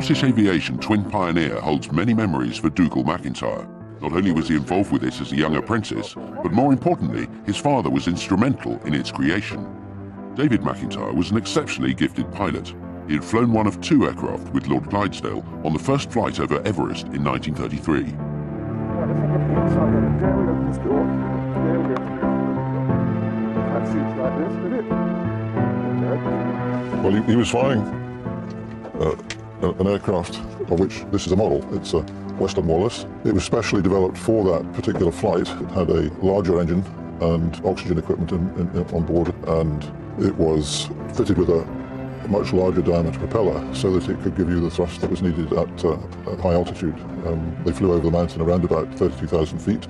Scottish aviation twin pioneer holds many memories for Dougal McIntyre. Not only was he involved with it as a young apprentice, but more importantly, his father was instrumental in its creation. David McIntyre was an exceptionally gifted pilot. He had flown one of 2 aircraft with Lord Clydesdale on the first flight over Everest in 1933. Well, he was flying an aircraft of which this is a model. It's a Western Wallace. It was specially developed for that particular flight. It had a larger engine and oxygen equipment on board, and it was fitted with a much larger diameter propeller so that it could give you the thrust that was needed at high altitude. They flew over the mountain around about 32,000 feet.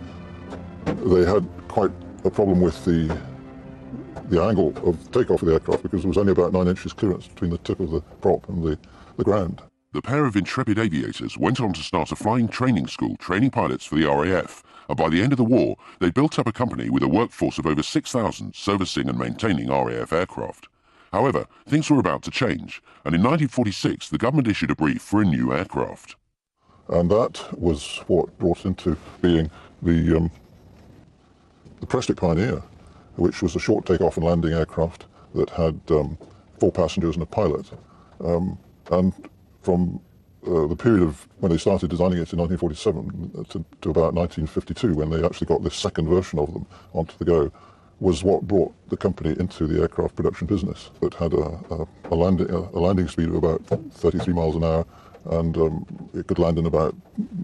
They had quite a problem with the angle of takeoff of the aircraft because there was only about 9 inches clearance between the tip of the prop and the ground. The pair of intrepid aviators went on to start a flying training school training pilots for the RAF, and by the end of the war, they built up a company with a workforce of over 6,000 servicing and maintaining RAF aircraft. However, things were about to change, and in 1946 the government issued a brief for a new aircraft. And that was what brought into being the Prestwick Pioneer, which was a short takeoff and landing aircraft that had 4 passengers and a pilot. And from the period of when they started designing it in 1947 to about 1952, when they actually got this second version of them onto the go, was what brought the company into the aircraft production business. It had a landing speed of about 33 miles an hour, and it could land in about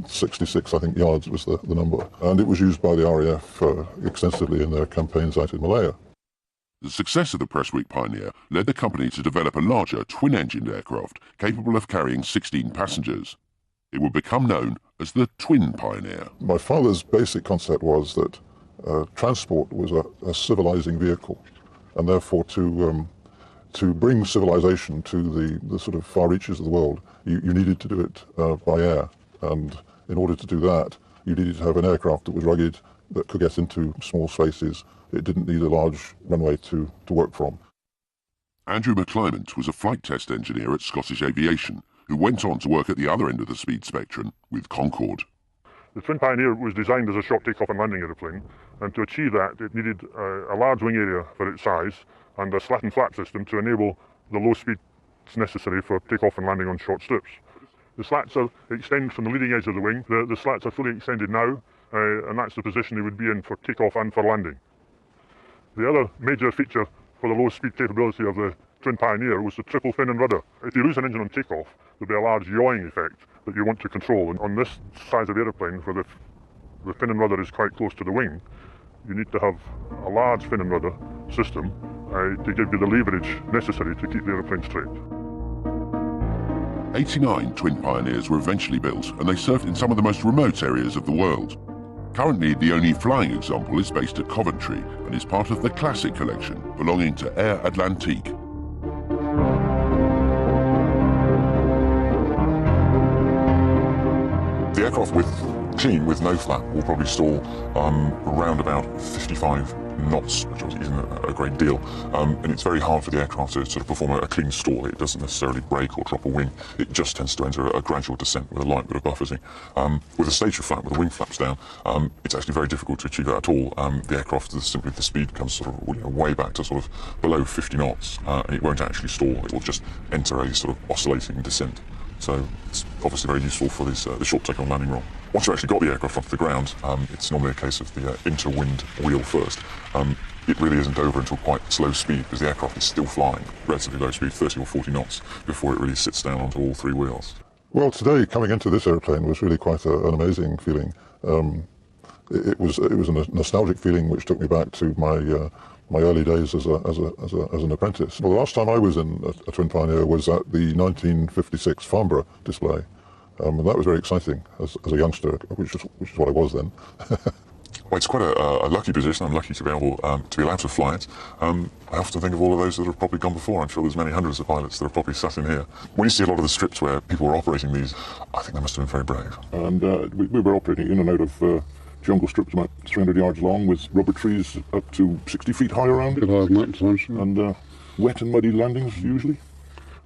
66, I think, yards was the number. And it was used by the RAF extensively in their campaigns out in Malaya. The success of the Prestwick Pioneer led the company to develop a larger twin-engined aircraft capable of carrying 16 passengers. It would become known as the Twin Pioneer. My father's basic concept was that transport was a civilizing vehicle, and therefore to bring civilization to the sort of far reaches of the world, you needed to do it by air. And in order to do that, you needed to have an aircraft that was rugged, that could get into small spaces. It didn't need a large runway to work from. Andrew McClymont was a flight test engineer at Scottish Aviation, who went on to work at the other end of the speed spectrum with Concorde. The Twin Pioneer was designed as a short takeoff and landing aeroplane, and to achieve that it needed a large wing area for its size and a slat and flat system to enable the low speeds necessary for takeoff and landing on short strips. The slats extend from the leading edge of the wing. The slats are fully extended now, and that's the position they would be in for takeoff and for landing. The other major feature for the low speed capability of the Twin Pioneer was the triple fin and rudder. If you lose an engine on takeoff, there'll be a large yawing effect that you want to control. And on this size of aeroplane, where the fin and rudder is quite close to the wing, you need to have a large fin and rudder system to give you the leverage necessary to keep the aeroplane straight. 89 Twin Pioneers were eventually built, and they served in some of the most remote areas of the world. Currently, the only flying example is based at Coventry and is part of the Classic collection belonging to Air Atlantique. The aircraft clean with no flap will probably stall around about 55 knots, which obviously isn't a great deal, and it's very hard for the aircraft to sort of perform a clean stall. It doesn't necessarily break or drop a wing. It just tends to enter a gradual descent with a light bit of buffeting. With a stager flap, with the wing flaps down, it's actually very difficult to achieve that at all. The aircraft, simply the speed comes sort of way back to sort of below 50 knots, and it won't actually stall. It will just enter a sort of oscillating descent. So it's obviously very useful for this, the short takeoff and landing role. Once you've actually got the aircraft off the ground, it's normally a case of the inter-wind wheel first. It really isn't over until quite slow speed, because the aircraft is still flying relatively low speed, 30 or 40 knots, before it really sits down onto all 3 wheels. Well, today, coming into this airplane was really quite an amazing feeling. It was a nostalgic feeling which took me back to my early days as an apprentice. Well, the last time I was in a Twin Pioneer was at the 1956 Farnborough display, and that was very exciting as a youngster, which is what I was then. Well, it's quite a lucky position. I'm lucky to be allowed to fly it. I often think of all of those that have probably gone before. I'm sure there's many hundreds of pilots that have probably sat in here. When you see a lot of the strips where people were operating these, I think they must have been very brave. And we were operating in and out of jungle strips about 300 yards long, with rubber trees up to 60 feet high around it. And wet and muddy landings, usually.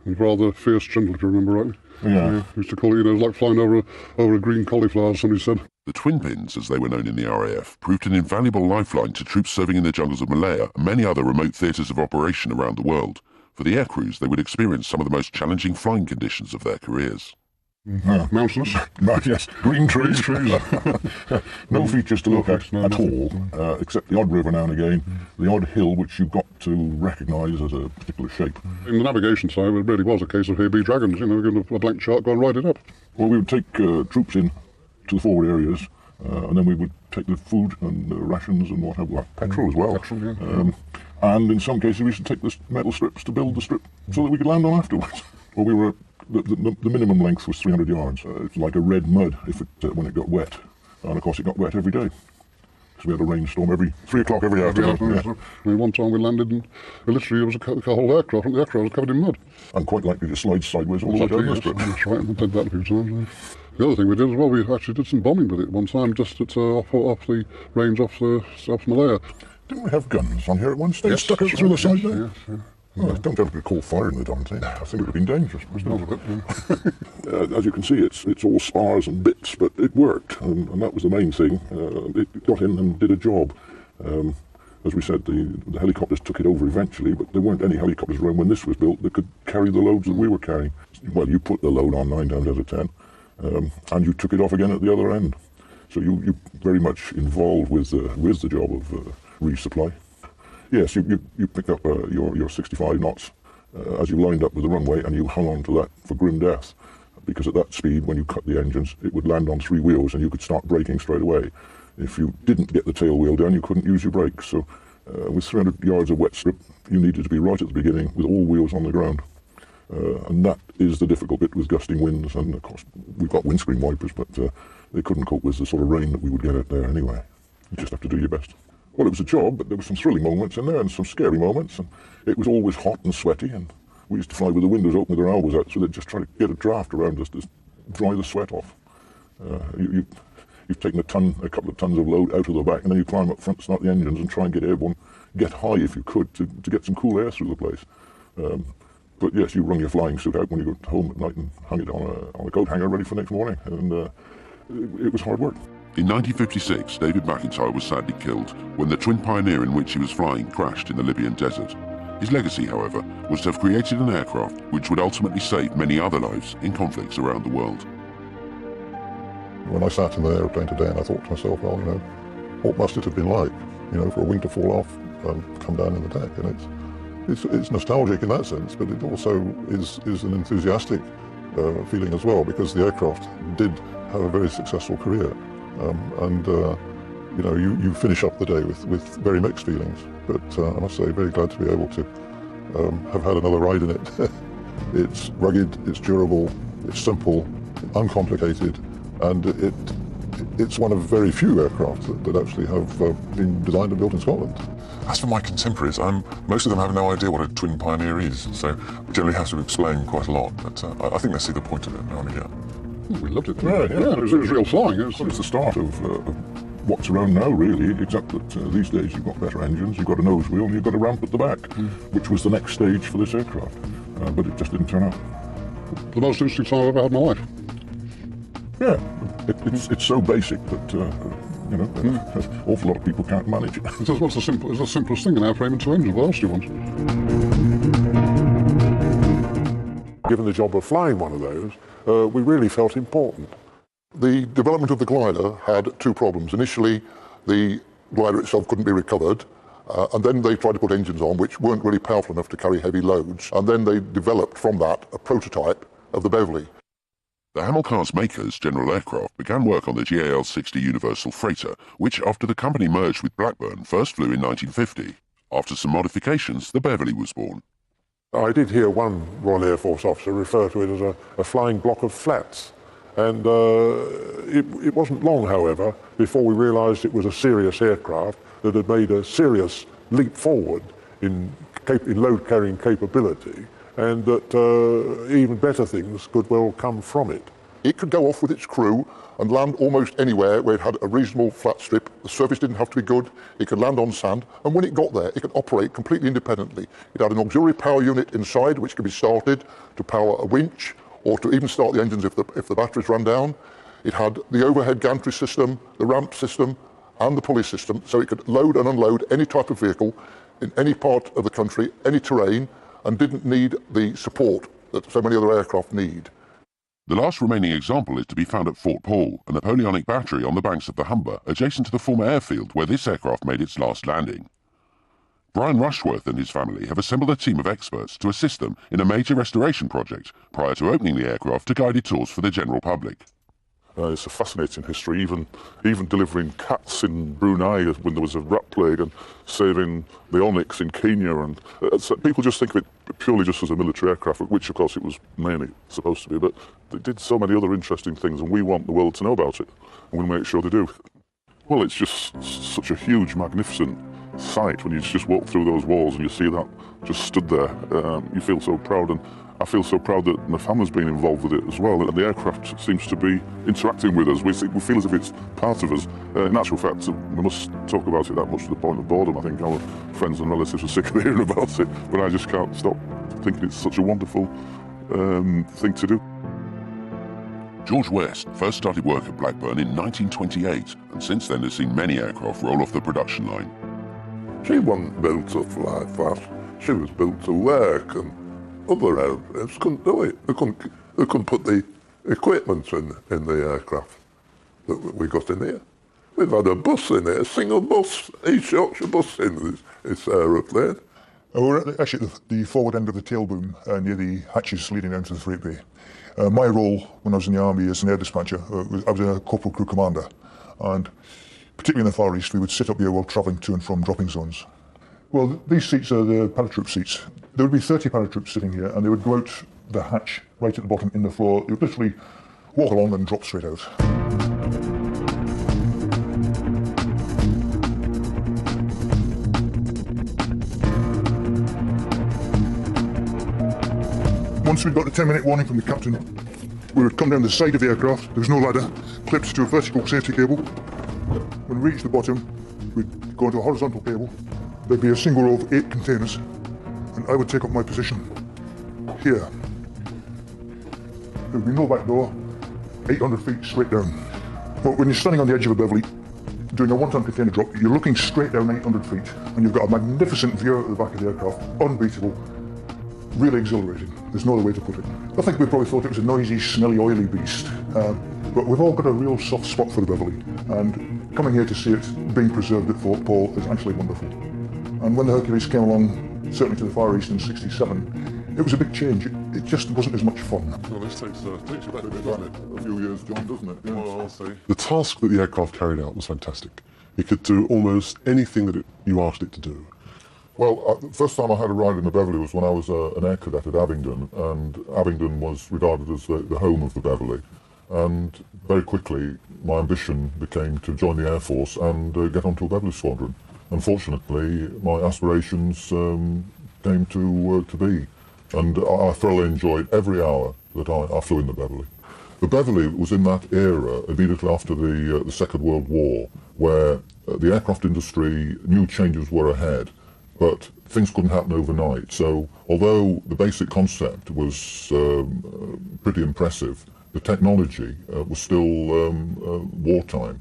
He was rather fierce, gentle, if you remember rightly. Yeah. He used to call it, it was like flying over a green cauliflower, somebody said. The twin pins, as they were known in the RAF, proved an invaluable lifeline to troops serving in the jungles of Malaya and many other remote theatres of operation around the world. For the aircrews, they would experience some of the most challenging flying conditions of their careers. Mountainous. Right, yes. Green trees. No features to look at all, except the odd river now and again, the odd hill which you've got to recognise as a particular shape. In the navigation side, it really was a case of here be dragons, you know, give them a blank chart, go and write it up. Well, we would take troops in to the forward areas, and then we would take the food and rations and what have you, petrol as well. Petrol, yeah. And in some cases we used to take the metal strips to build the strip so that we could land on afterwards. Well, we were the minimum length was 300 yards. It's like a red mud if when it got wet, and of course it got wet every day because we had a rainstorm every 3 o'clock every afternoon. Yeah. I mean, one time we landed and literally it was a whole aircraft, and the aircraft was covered in mud. And quite likely to slide sideways all the way down the strip. That's right, we did that a few times. The other thing we did as well, we actually did some bombing with it one time, just at, off the range off Malaya. Didn't we have guns on here at one stage? Stuck out through the side there? Yes, yeah. Well, I don't ever recall firing the darn thing. I think it would have been dangerous. As you can see, it's all spars and bits, but it worked, and that was the main thing. It got in and did a job. As we said, the helicopters took it over eventually, but there weren't any helicopters around when this was built that could carry the loads that we were carrying. Well, you put the load on 9 times out of 10, and you took it off again at the other end. So you very much involved with the job of resupply. Yes, you picked up your 65 knots as you lined up with the runway, and you hung on to that for grim death, because at that speed, when you cut the engines, it would land on 3 wheels and you could start braking straight away. If you didn't get the tail wheel down, you couldn't use your brakes. So with 300 yards of wet strip, you needed to be right at the beginning with all wheels on the ground. And that is the difficult bit with gusting winds, and of course we've got windscreen wipers, but they couldn't cope with the sort of rain that we would get out there anyway. You just have to do your best. Well, it was a job, but there were some thrilling moments in there and some scary moments, and it was always hot and sweaty, and we used to fly with the windows open with our elbows out, so they'd just try to get a draft around us to dry the sweat off. You've taken a couple of tons of load out of the back, and then you climb up front, start the engines, and try and get airborne, get high if you could, to get some cool air through the place. But yes, you wrung your flying suit out when you got home at night and hung it on a coat hanger ready for next morning, and it was hard work. In 1956, David McIntyre was sadly killed when the twin Pioneer in which he was flying crashed in the Libyan desert. His legacy, however, was to have created an aircraft which would ultimately save many other lives in conflicts around the world. When I sat in the aeroplane today, and I thought to myself, well, you know, what must it have been like, you know, for a wing to fall off and come down in the deck? And it's nostalgic in that sense, but it also is an enthusiastic feeling as well, because the aircraft did have a very successful career. You know, you finish up the day with very mixed feelings, but I must say, very glad to be able to have had another ride in it. It's rugged, it's durable, it's simple, uncomplicated, and it's one of very few aircraft that actually have been designed and built in Scotland. As for my contemporaries, most of them have no idea what a twin Pioneer is, so we generally have to explain quite a lot, but I think they see the point of it now and again. We loved it. Yeah, it was real flying. It's the start of what's around now, really, except that these days you've got better engines, you've got a nose wheel, and you've got a ramp at the back, which was the next stage for this aircraft, but it just didn't turn out. The most interesting time I've ever had in my life. Yeah, it's so basic that you know, an awful lot of people can't manage it. It's the simplest thing in our frame and 2 engines. What else do you want? Given the job of flying one of those, we really felt important. The development of the glider had 2 problems. Initially, the glider itself couldn't be recovered, and then they tried to put engines on which weren't really powerful enough to carry heavy loads, and then they developed from that a prototype of the Beverley. The Hamilcar's makers, General Aircraft, began work on the GAL-60 Universal Freighter, which, after the company merged with Blackburn, first flew in 1950. After some modifications, the Beverley was born. I did hear one Royal Air Force officer refer to it as a flying block of flats. And it wasn't long, however, before we realised it was a serious aircraft that had made a serious leap forward in load-carrying capability, and that even better things could well come from it. It could go off with its crew and land almost anywhere where it had a reasonable flat strip the surface didn't have to be good, it could land on sand, and when it got there, it could operate completely independently. It had an auxiliary power unit inside, which could be started to power a winch, or to even start the engines if the batteries ran down. It had the overhead gantry system, the ramp system, and the pulley system, so it could load and unload any type of vehicle in any part of the country, any terrain, and didn't need the support that so many other aircraft need. The last remaining example is to be found at Fort Paul, a Napoleonic battery on the banks of the Humber, adjacent to the former airfield where this aircraft made its last landing. Brian Rushworth and his family have assembled a team of experts to assist them in a major restoration project prior to opening the aircraft to guided tours for the general public. It's a fascinating history, even delivering cats in Brunei when there was a rat plague, and saving the Onyx in Kenya. And so people just think of it purely just as a military aircraft, which of course it was mainly supposed to be, but it did so many other interesting things, and we want the world to know about it, and we'll make sure they do. Well, it's just such a huge, magnificent sight when you just walk through those walls and you see that just stood there. You feel so proud, and I feel so proud that my family's been involved with it as well, and the aircraft seems to be interacting with us. We feel as if it's part of us. In actual fact, we must talk about it that much to the point of boredom. I think our friends and relatives are sick of hearing about it, but I just can't stop thinking it's such a wonderful thing to do. George West first started work at Blackburn in 1928, and since then has seen many aircraft roll off the production line. She wasn't built to fly fast. She was built to work, and other airplanes couldn't do it. They couldn't put the equipment in the aircraft that we got in here. We've had a bus in here, a single bus, East Yorkshire bus in this aeroplane. We're actually at the forward end of the tail boom, near the hatches leading down to the freight bay. My role when I was in the army as an air dispatcher, I was a corporal crew commander, and particularly in the Far East, we would sit up here while travelling to and from dropping zones. Well, these seats are the paratroop seats. There would be 30 paratroops sitting here, and they would go out the hatch right at the bottom in the floor. They would literally walk along and drop straight out. Once we got a 10-minute warning from the captain, we would come down the side of the aircraft. There was no ladder, clipped to a vertical safety cable. When we reached the bottom, we'd go into a horizontal cable. There'd be a single row of 8 containers, and I would take up my position here. There would be no back door, 800 feet straight down. But when you're standing on the edge of a Beverley, doing a one-ton container drop, you're looking straight down 800 feet, and you've got a magnificent view out of the back of the aircraft, unbeatable, really exhilarating. There's no other way to put it. I think we probably thought it was a noisy, smelly, oily beast, but we've all got a real soft spot for the Beverley, and coming here to see it being preserved at Fort Paul is actually wonderful. And when the Hercules came along, certainly to the Far East in '67, it was a big change. It just wasn't as much fun. Well, this takes you back a bit, doesn't it? A few years, John, doesn't it? Yeah. Well, I'll say. The task that the aircraft carried out was fantastic. It could do almost anything that you asked it to do. Well, the first time I had a ride in the Beverley was when I was an air cadet at Abingdon, and Abingdon was regarded as the home of the Beverley. And very quickly, my ambition became to join the Air Force and get onto a Beverley squadron. Unfortunately, my aspirations came to be, and I thoroughly enjoyed every hour that I flew in the Beverley. The Beverley was in that era, immediately after the Second World War, where the aircraft industry knew changes were ahead, but things couldn't happen overnight. So although the basic concept was pretty impressive, the technology was still wartime.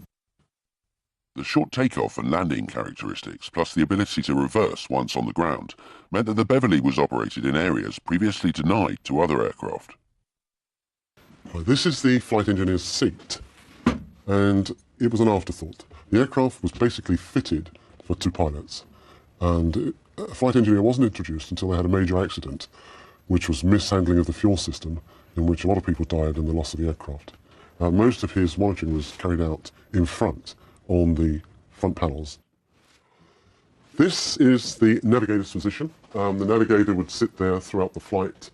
The short takeoff and landing characteristics, plus the ability to reverse once on the ground, meant that the Beverley was operated in areas previously denied to other aircraft. Well, this is the flight engineer's seat, and it was an afterthought. The aircraft was basically fitted for 2 pilots, and a flight engineer wasn't introduced until they had a major accident, which was mishandling of the fuel system, in which a lot of people died and the loss of the aircraft. Most of his monitoring was carried out in front, on the front panels. This is the navigator's position. The navigator would sit there throughout the flight,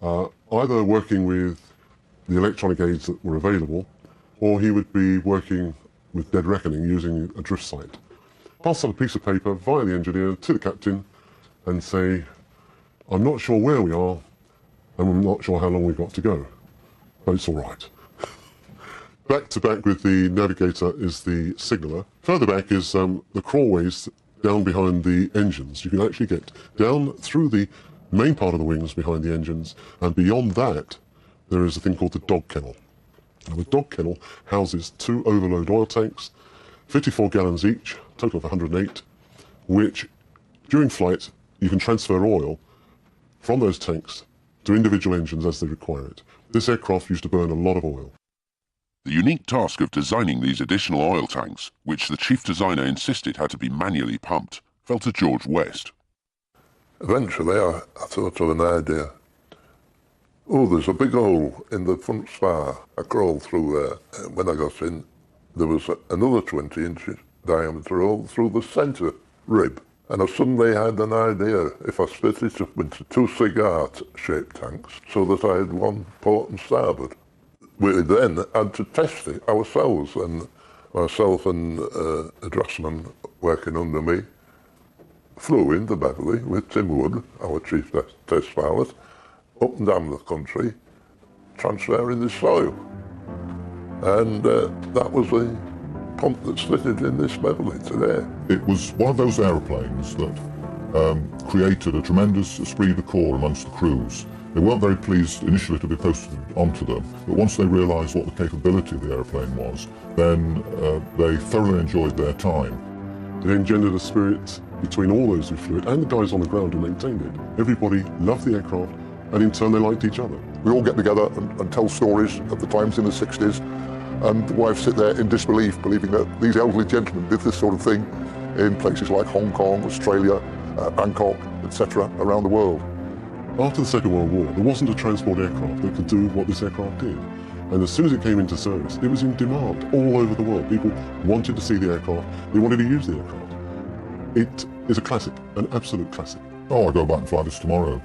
either working with the electronic aids that were available, or he would be working with dead reckoning using a drift sight. Pass on a piece of paper via the engineer to the captain and say, I'm not sure where we are, and I'm not sure how long we've got to go, but it's all right. Back to back with the navigator is the signaller. Further back is the crawlways down behind the engines. You can actually get down through the main part of the wings behind the engines, and beyond that there is a thing called the dog kennel. Now, the dog kennel houses 2 overload oil tanks, 54 gallons each, total of 108, which during flight you can transfer oil from those tanks to individual engines as they require it. This aircraft used to burn a lot of oil. The unique task of designing these additional oil tanks, which the chief designer insisted had to be manually pumped, fell to George West. Eventually I thought of an idea. Oh, there's a big hole in the front spar. I crawled through there. When I got in, there was another 20-inch diameter hole through the centre rib. And I suddenly had an idea if I split it up into 2 cigar-shaped tanks so that I had one port and starboard. We then had to test it ourselves, and myself and a draftsman working under me flew into Beverley with Tim Wood, our chief test pilot, up and down the country, transferring the soil. And that was the pump that's fitted in this Beverley today. It was one of those aeroplanes that created a tremendous esprit de corps amongst the crews. They weren't very pleased initially to be posted onto them, but once they realised what the capability of the aeroplane was, then they thoroughly enjoyed their time. It engendered a spirit between all those who flew it and the guys on the ground who maintained it. Everybody loved the aircraft, and in turn they liked each other. We all get together and tell stories of the times in the 60s, and the wives sit there in disbelief, believing that these elderly gentlemen did this sort of thing in places like Hong Kong, Australia, Bangkok, etc. around the world. After the Second World War, there wasn't a transport aircraft that could do what this aircraft did. And as soon as it came into service, it was in demand all over the world. People wanted to see the aircraft, they wanted to use the aircraft. It is a classic, an absolute classic. Oh, I go back and fly this tomorrow.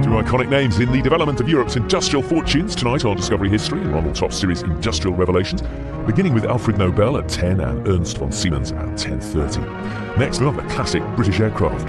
Two iconic names in the development of Europe's industrial fortunes tonight on Discovery History and Ronald Top Series Industrial Revelations, beginning with Alfred Nobel at 10 and Ernst von Siemens at 10:30. Next, we'll have the classic British aircraft.